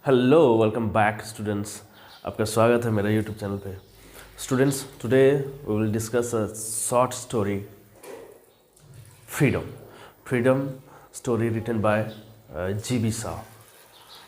Hello welcome back students, आपका स्वागत है मेरा यूट्यूब चैनल पे। Students, today we will discuss a short story freedom story written by G.B. Shaw,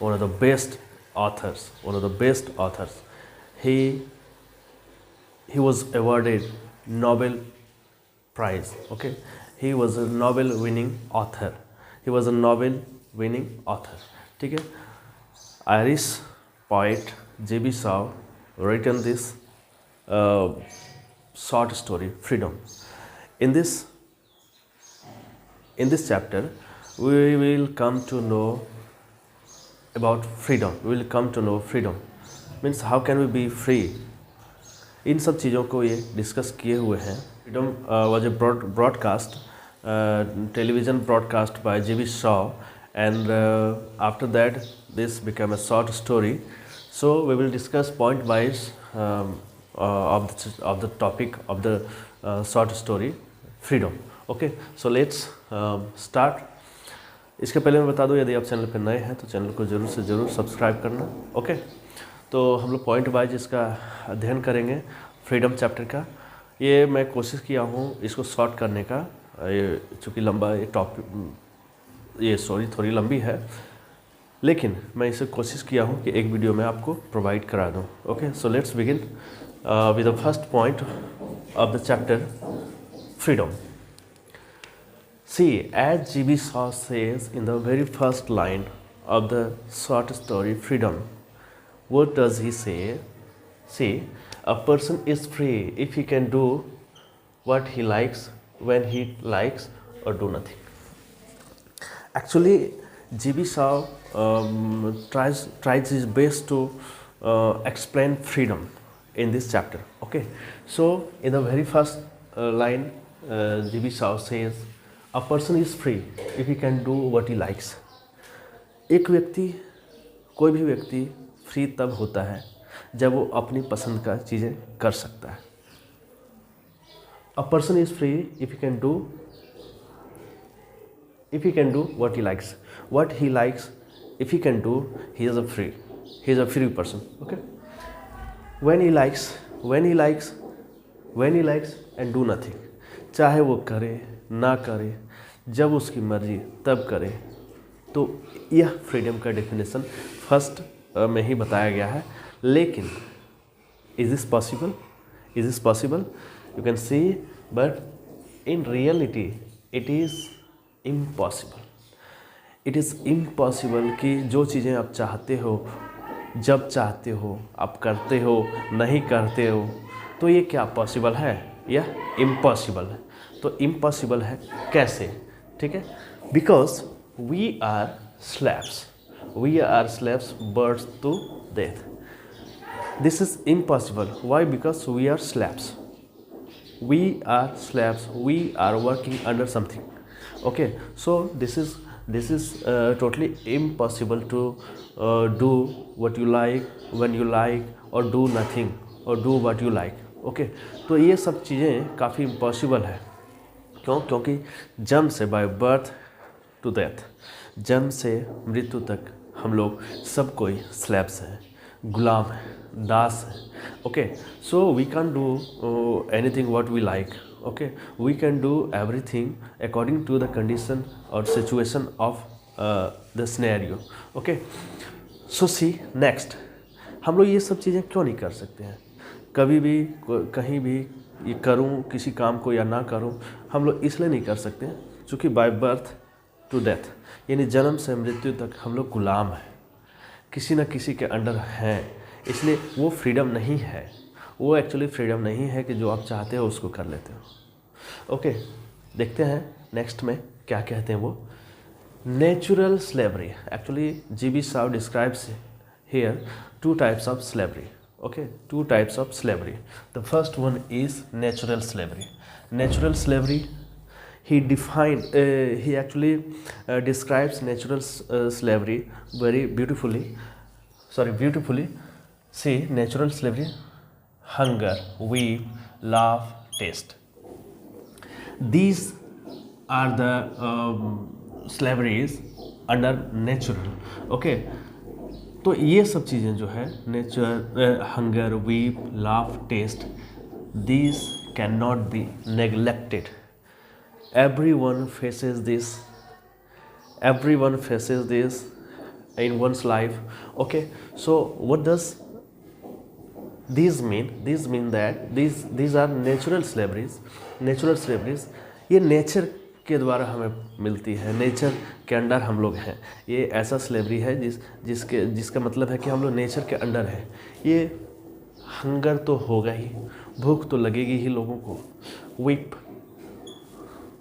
one of the best authors. He was awarded Nobel Prize. Okay, he was a Nobel winning author. ठीक है। Irish poet G.B. Shaw written this short story Freedom. In this chapter, we will come to know about freedom. We will come to know freedom means how can we be free. इन सब चीज़ों को ये discuss किए हुए हैं। Freedom was a broadcast television broadcast by G.B. Shaw, and after that this became a short story. So we will discuss point wise of the topic of the short story freedom. Okay, so let's start. इसके पहले मैं बता दूं, यदि आप channel पर नए हैं तो चैनल को ज़रूर से ज़रूर सब्सक्राइब करना। ओके, तो हम लोग पॉइंट वाइज इसका अध्ययन करेंगे फ्रीडम चैप्टर का। ये मैं कोशिश किया हूँ इसको शॉर्ट करने का, ये चूँकि लंबा ये टॉपिक, ये स्टोरी थोड़ी लंबी है, लेकिन मैं इसे कोशिश किया हूँ कि एक वीडियो में आपको प्रोवाइड करा दूँ। Okay, so let's begin with the first point of the chapter freedom. See, as G.B. Shaw says in the very first line of the short story Freedom, what does he say? See, a person is free if he can do what he likes, when he likes, or do nothing. Actually, G.B. Shaw tries his best to explain freedom in this chapter. Okay, so in the very first line, G.B. Shaw says, a person is free if he can do what he likes. एक व्यक्ति, कोई भी व्यक्ति free तब होता है जब वो अपनी पसंद का चीज़ें कर सकता है. A person is free if he can do what he likes. What he likes, if he can do, he is a free person. Okay. When he likes and do nothing. चाहे वो करे ना करे, जब उसकी मर्जी तब करे, तो यह फ्रीडम का डेफिनेशन फर्स्ट में ही बताया गया है. लेकिन is this possible? You can see, but in reality it is impossible कि जो चीज़ें आप चाहते हो, जब चाहते हो आप करते हो, नहीं करते हो, तो ये क्या पॉसिबल है? यह इम्पॉसिबल है. तो इम्पॉसिबल है कैसे? ठीक है, because we are slaves birth to death. This is impossible. Why? Because we are slaves, we are working under something. Okay, so this is totally impossible to do what you like, when you like, और do nothing, और do what you like. Okay, तो ये सब चीज़ें काफ़ी impossible है. क्यों? क्योंकि जन्म से, बाय बर्थ टू डेथ, जन्म से मृत्यु तक हम लोग सब कोई स्लैब्स हैं, गुलाम हैं, दास हैं. Okay, so we can do anything what we like. Okay, we can do everything according to the condition और situation of the scenario. Okay, so see next, हम लोग ये सब चीज़ें क्यों नहीं कर सकते हैं? कभी भी कहीं भी ये करूं किसी काम को या ना करूं, हम लोग इसलिए नहीं कर सकते हैं क्योंकि बाय बर्थ टू डेथ, यानी जन्म से मृत्यु तक हम लोग गुलाम हैं, किसी न किसी के अंडर हैं. इसलिए वो फ्रीडम नहीं है. वो एक्चुअली फ्रीडम नहीं है कि जो आप चाहते हो उसको कर लेते हो. ओके, देखते हैं नेक्स्ट में क्या कहते हैं वो. Natural slavery. Actually G.B. Shaw describes here two types of slavery. Okay, two types of slavery. The first one is natural slavery. Natural slavery, he actually describes natural slavery very beautifully. See, natural slavery, hunger, weep, laugh, taste. These are the slaveries under natural. Okay, तो ये सब चीज़ें जो है nature, hunger, weep, laugh, taste, these cannot be neglected. Everyone faces this. Everyone faces this in one's life. Okay, so what does these mean? These mean that these are natural slaveries. Natural slaveries ये nature के द्वारा हमें मिलती है, nature के under हम लोग हैं. ये ऐसा स्लेवरी है जिसका मतलब है कि हम लोग नेचर के अंडर हैं. ये हंगर तो होगा ही, भूख तो लगेगी ही लोगों को. वीप,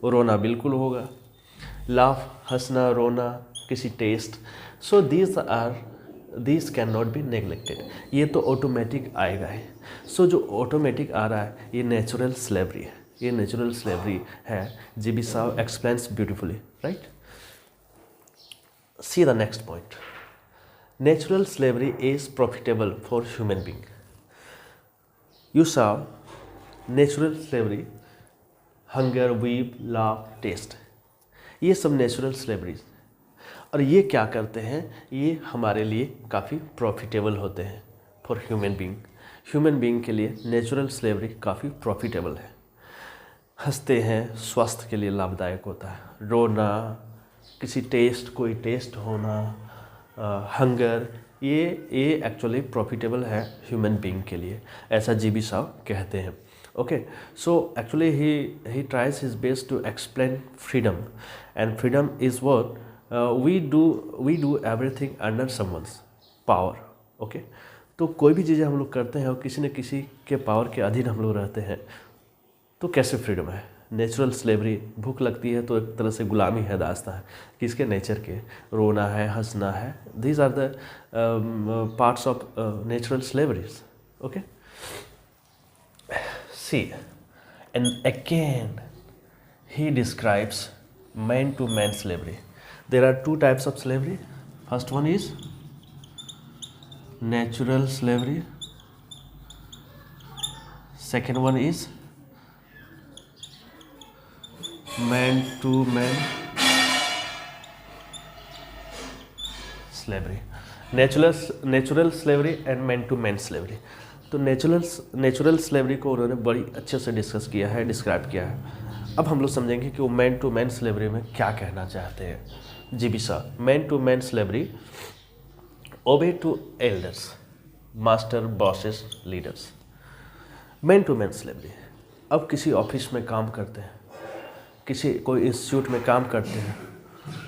रोना बिल्कुल होगा. लाफ, हंसना, रोना, किसी taste. So these can not be neglected. ये तो ऑटोमेटिक आएगा है. सो जो ऑटोमेटिक आ रहा है ये नेचुरल स्लेवरी है. ये नेचुरल स्लेवरी है. G B. Shaw explains beautifully, right. See the next point. Natural slavery is profitable for human being. You saw natural slavery, hunger, weep, laugh, taste, ये सब नेचुरल स्लेवरीज. और ये क्या करते हैं, ये हमारे लिए काफ़ी प्रॉफिटेबल होते हैं for human being. Human being के लिए नेचुरल स्लेवरी काफ़ी प्रॉफिटेबल है. हंसते हैं, स्वास्थ्य के लिए लाभदायक होता है. रोना, किसी टेस्ट, कोई टेस्ट होना, हंगर, ये एक्चुअली प्रॉफिटेबल है ह्यूमन बींग के लिए, ऐसा जी.बी. साव कहते हैं. Okay, so actually he tries his best to explain freedom, and freedom is what we do everything under someone's power. Okay, तो कोई भी चीज़ें हम लोग करते हैं और किसी न किसी के पावर के अधीन हम लोग रहते हैं, तो कैसे फ्रीडम है. नेचुरल स्लेवरी, भूख लगती है तो एक तरह से गुलामी है, दास्ता है किसके, नेचर के. रोना है, हंसना है, these are the parts of natural slaveries. Okay. See, and again he describes man-to-man slavery. There are two types of slavery. First one is natural slavery. Second one is man-to-man slavery. Natural slavery and man-to-man slavery. तो natural slavery को उन्होंने बड़ी अच्छे से discuss किया है, describe किया है. अब हम लोग समझेंगे कि वो मैन टू मैन स्लेवरी में क्या कहना चाहते हैं. G B. Shaw, man to man slavery, obey to elders, master, bosses, leaders. Man to man slavery, अब किसी ऑफिस में काम करते हैं, कोई इंस्टीट्यूट में काम करते हैं,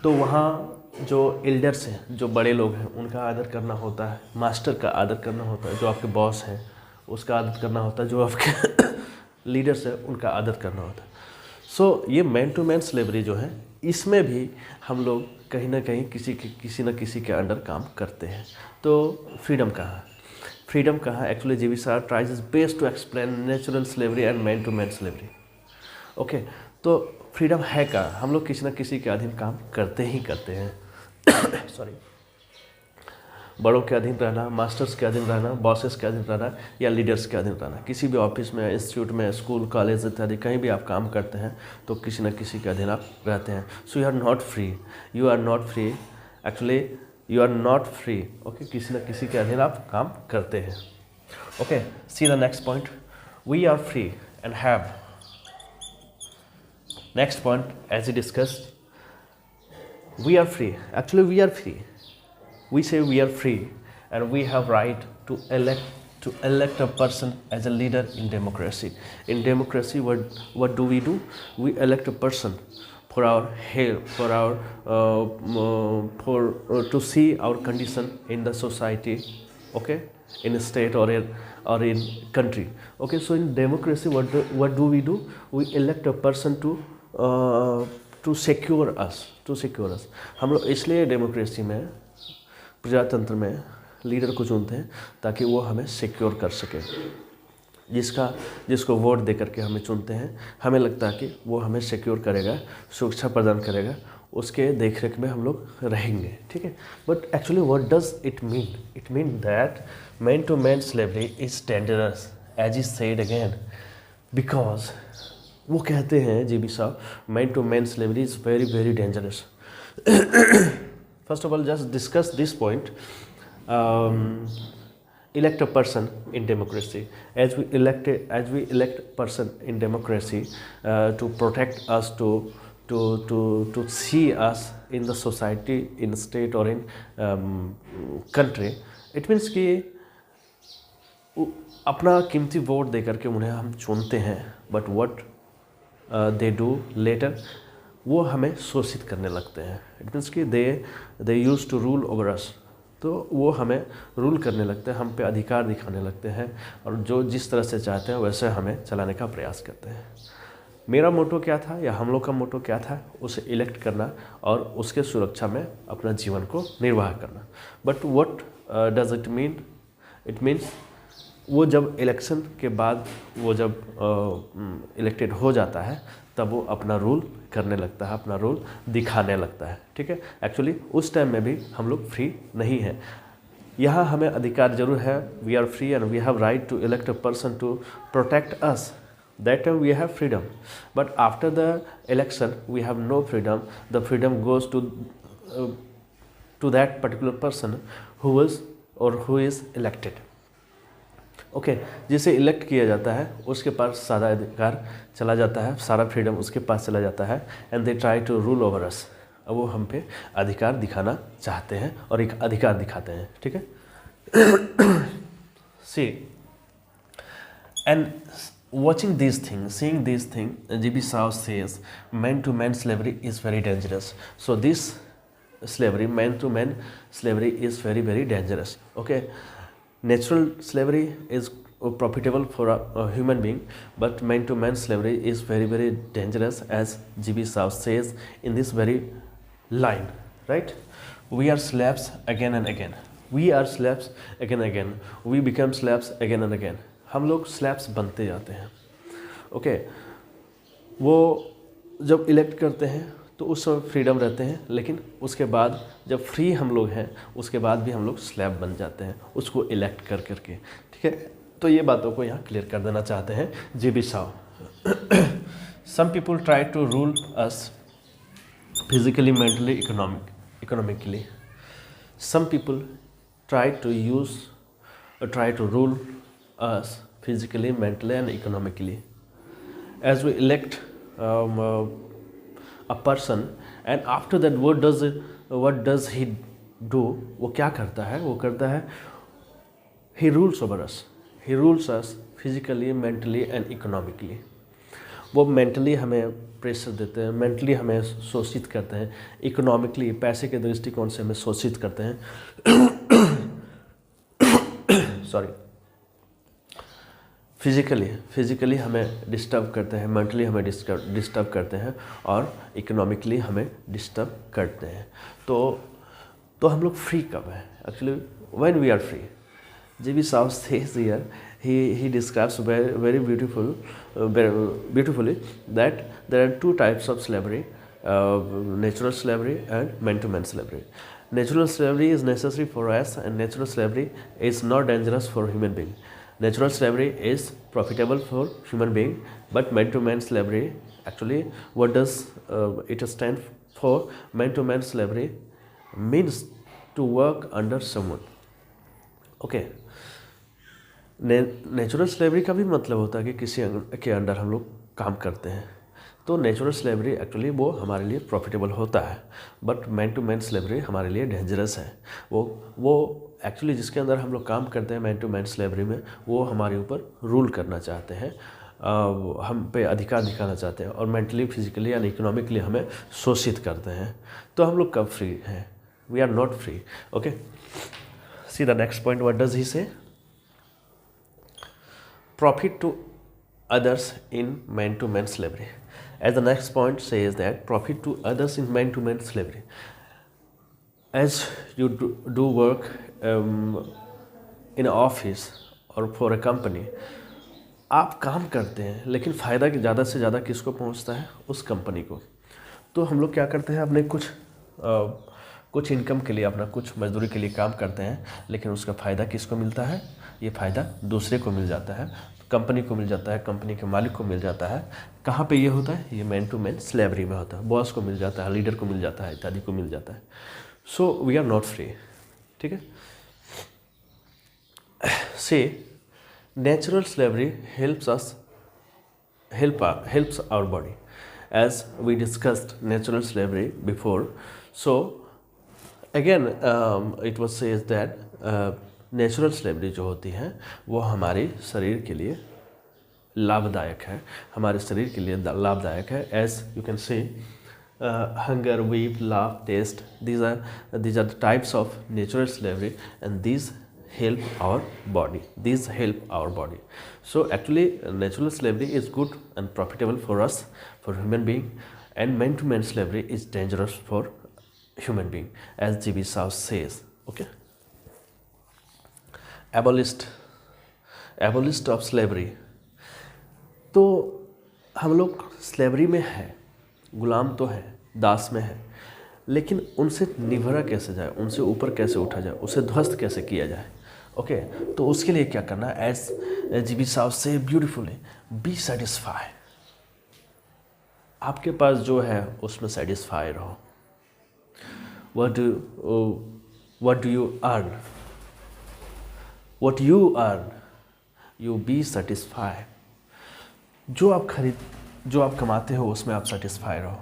तो वहाँ जो एल्डर्स हैं, जो बड़े लोग हैं, उनका आदर करना होता है. मास्टर का आदर करना होता है, जो आपके बॉस हैं उसका आदर करना होता है, जो आपके लीडर्स हैं उनका आदर करना होता है. सो ये मैन टू मैन स्लेवरी जो है, इसमें भी हम लोग कहीं ना कहीं किसी न किसी के अंडर काम करते हैं. तो फ्रीडम कहाँ है? फ्रीडम कहाँ? Actually G B. Shaw tries is best to explain natural slavery and man to man slavery. Okay, तो फ्रीडम है कहाँ? हम लोग किसी न किसी के अधीन काम करते ही करते हैं. सॉरी, बड़ों के अधीन रहना, मास्टर्स के अधीन रहना, बॉसेस के अधीन रहना या लीडर्स के अधीन रहना. किसी भी ऑफिस में, इंस्टीट्यूट में, स्कूल, कॉलेज इत्यादि कहीं भी आप काम करते हैं तो किसी न किसी के अधीन आप रहते हैं. So you are not free. Actually you are not free. Okay, किसी न किसी के अधीन आप काम करते हैं. Okay, see the next point. We are free and have. Next point, as we discussed, we are free. Actually we are free. We say we are free and we have right to elect a person as a leader in democracy. In democracy, what do? We elect a person for our help, to see our condition in the society, okay, in a state or in country. Okay, so in democracy, what do? We elect a person to secure us. हम लोग इसलिए democracy में, प्रजातंत्र में leader को चुनते हैं ताकि वो हमें सिक्योर कर सके. जिसको वोट दे करके हमें चुनते हैं, हमें लगता है कि वो हमें सिक्योर करेगा, सुरक्षा प्रदान करेगा, उसके देखरेख में हम लोग रहेंगे. ठीक है, but actually what does it mean? It mean that man to man slavery is dangerous as he said again, because वो कहते हैं जी बी साहब, man to man slavery is very very dangerous. First of all, just discuss this point. Elect a person in democracy. As we elect person in democracy to protect us, to see us in the society, in state or in country. It means कि अपना कीमती vote दे करके उन्हें हम चुनते हैं, but what they do later, वो हमें शोषित करने लगते हैं. इट मीन्स कि they use to rule over us. तो वो हमें रूल करने लगते हैं, हम पे अधिकार दिखाने लगते हैं, और जो जिस तरह से चाहते हैं वैसे हमें चलाने का प्रयास करते हैं. मेरा मोटो क्या था, या हम लोग का मोटो क्या था, उसे इलेक्ट करना और उसके सुरक्षा में अपना जीवन को निर्वाह करना. But what does it mean? It means वो जब इलेक्शन के बाद वो जब इलेक्टेड हो जाता है, तब वो अपना रूल करने लगता है, अपना रूल दिखाने लगता है. ठीक है, एक्चुअली उस टाइम में भी हम लोग फ्री नहीं हैं. यहाँ हमें अधिकार जरूर है, we are free and we have right to elect a person to protect us. That time we have freedom, but after the election we have no freedom. The freedom goes to that particular person who was or who is elected. Okay, जिसे elect किया जाता है उसके पास सारा अधिकार चला जाता है, सारा फ्रीडम उसके पास चला जाता है. And they try to rule over us. अब वो हम पे अधिकार दिखाना चाहते हैं और एक अधिकार दिखाते हैं. ठीक है, सी and watching these things, seeing these things, G.B. Shaw says man to man slavery is very dangerous. So this slavery, man to man slavery is very very dangerous. Okay, natural slavery is profitable for a human being, but man to man slavery is very very dangerous, as G.B. Shaw says in this very line, right? We are slaves again and again. We are slaves again and again. We become slaves again and again. हम लोग slabs बनते जाते हैं. Okay, वो जब elect करते हैं तो उस समय फ्रीडम रहते हैं, लेकिन उसके बाद जब फ्री हम लोग हैं उसके बाद भी हम लोग स्लैब बन जाते हैं उसको इलेक्ट कर करके. ठीक है, तो ये बातों को यहाँ क्लियर कर देना चाहते हैं G.B. Shaw. Some people try to rule us physically, mentally, economically. Some people try to rule us physically, mentally and economically. As we elect a person, and after that what does he do? वो क्या करता है? वो करता है he rules over us. He rules us physically, mentally and economically. वो mentally हमें pressure देते हैं, मेंटली हमें शोषित करते हैं, इकोनॉमिकली पैसे के दृष्टिकोण से हमें शोषित करते हैं. सॉरी, फिज़िकली हमें डिस्टर्ब करते हैं, मेंटली हमें डिस्टर्ब करते हैं और इकोनॉमिकली हमें डिस्टर्ब करते हैं. तो हम लोग फ्री कब हैं? Actually when we are free. G.B. Shaw says here, he describes very beautifully that there are two types of slavery, natural slavery and man-to-man slavery. Natural slavery is necessary for us, and natural slavery is not dangerous for human being. Natural slavery is profitable for human being, but man-to-man slavery, actually what does it stand for? Man-to-man slavery means to work under someone. Okay. Natural slavery का भी मतलब होता है कि किसी के under हम लोग काम करते हैं. तो नेचुरल स्लेवरी एक्चुअली वो हमारे लिए प्रॉफिटेबल होता है, but man to man slavery हमारे लिए डेंजरस है. वो एक्चुअली जिसके अंदर हम लोग काम करते हैं मैन टू मैन स्लेवरी में, वो हमारे ऊपर रूल करना चाहते हैं, हम पे अधिकार दिखाना चाहते हैं और मेंटली, फिजिकली एंड इकोनॉमिकली हमें शोषित करते हैं. तो हम लोग कब फ्री हैं? We are not free. Okay, see the next point. What does he say? Profit to others in man-to-man slavery. As the next point says that profit to others in man-to-man slavery. As you do work in an office or for a company, आप काम करते हैं लेकिन फ़ायदा ज़्यादा से ज़्यादा किसको पहुंचता है? उस कंपनी को. तो हम लोग क्या करते हैं, अपने कुछ इनकम के लिए, अपना कुछ मजदूरी के लिए काम करते हैं, लेकिन उसका फ़ायदा किसको मिलता है? ये फ़ायदा दूसरे को मिल जाता है. कंपनी को मिल जाता है, कंपनी के मालिक को मिल जाता है। कहाँ पे ये होता है? ये मैन टू मैन स्लेवरी में होता है। बॉस को मिल जाता है, लीडर को मिल जाता है, इत्यादि को मिल जाता है। So we are not free. ठीक है। Say natural slavery helps our body, as we discussed natural slavery before. So again it was says that natural slavery जो होती है वो हमारे शरीर के लिए लाभदायक है, हमारे शरीर के लिए लाभदायक है। As you can say hunger, weep, laugh, taste, these are the types of natural slavery, and these help our body. These help our body. So actually natural slavery is good and profitable for us, for human being, and man to man slavery is dangerous for human being, as G.B. South says. Okay. Abolish of slavery. तो हम लोग slavery में है, गुलाम तो है, दास में है, लेकिन उनसे निभरा कैसे जाए, उनसे ऊपर कैसे उठा जाए, उसे ध्वस्त कैसे किया जाए। ओके, तो उसके लिए क्या करना है? As G B. साहब से ब्यूटीफुली, बी सेटिस्फाई। आपके पास जो है उसमें सेटिस्फाई रहो। what do you earn? What you earn, you be satisfied. जो आप कमाते हो उसमें आप सेटिस्फाई रहो।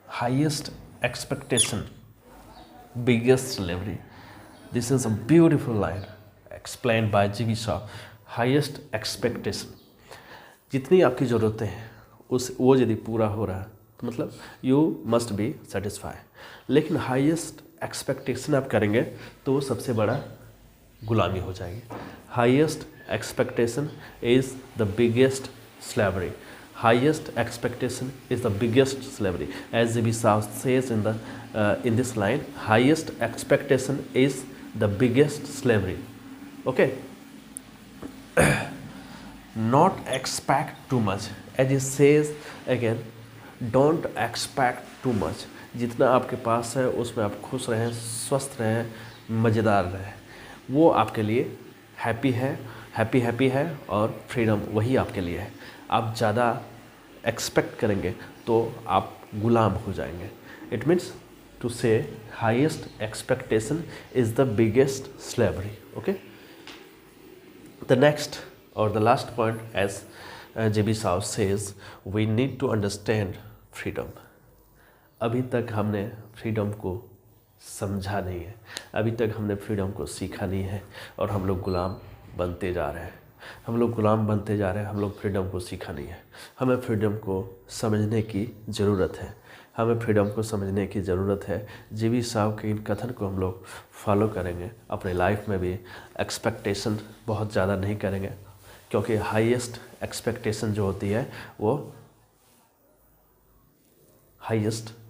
Highest expectation, biggest slavery. This is a beautiful line explained bye GB. Shah. Highest expectation, जितनी आपकी ज़रूरतें हैं वो यदि पूरा हो रहा है तो मतलब यू मस्ट बी सेटिस्फाई। लेकिन हाईएस्ट एक्सपेक्टेशन आप करेंगे तो वो सबसे बड़ा गुलामी हो जाएगी। Highest expectation is the biggest slavery. Highest expectation is the biggest slavery. As G.B. South says in this line, highest expectation is the biggest slavery. Okay. Not expect too much. As he says again, don't expect too much. जितना आपके पास है उसमें आप खुश रहें, स्वस्थ रहें, मज़ेदार रहें, वो आपके लिए हैप्पी है और फ्रीडम वही आपके लिए है। आप ज़्यादा एक्सपेक्ट करेंगे तो आप गुलाम हो जाएंगे। It means to say highest expectation is the biggest slavery. Okay. The next और the last point, as G B. Shaw says, we need to understand freedom. अभी तक हमने फ्रीडम को समझा नहीं है, अभी तक हमने फ्रीडम को सीखा नहीं है और हम लोग गुलाम बनते जा रहे हैं। हम लोग फ्रीडम को सीखा नहीं है। हमें फ्रीडम को समझने की ज़रूरत है। जी.बी. साहब के इन कथन को हम लोग फॉलो करेंगे अपने लाइफ में भी। एक्सपेक्टेशन बहुत ज़्यादा नहीं करेंगे, क्योंकि हाईएस्ट एक्सपेक्टेशन जो होती है वो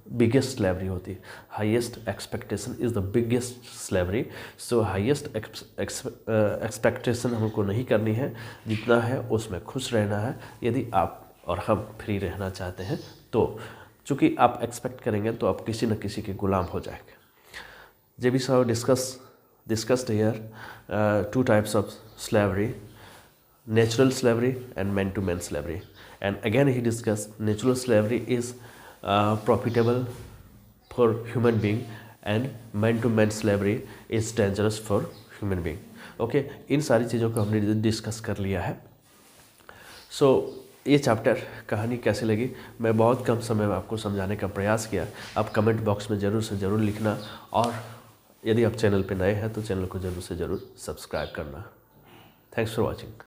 बिगेस्ट स्लेवरी होती है। Highest expectation is the biggest slavery. So highest expectation हमको नहीं करनी है, जितना है उसमें खुश रहना है। यदि आप और हम फ्री रहना चाहते हैं तो चूँकि आप एक्सपेक्ट करेंगे तो आप किसी न किसी के गुलाम हो जाएंगे। जी.बी. साहब discussed here two types of slavery, natural slavery and man-to-man slavery. And again he discussed natural slavery is profitable for human being and man-to-man slavery is dangerous for human being. Okay, इन सारी चीज़ों को हमने discuss कर लिया है। सो ये chapter कहानी कैसी लगी, मैं बहुत कम समय में आपको समझाने का प्रयास किया। आप कमेंट बॉक्स में ज़रूर से ज़रूर लिखना, और यदि आप चैनल पे नए हैं तो चैनल को ज़रूर से ज़रूर सब्सक्राइब करना। Thanks for watching.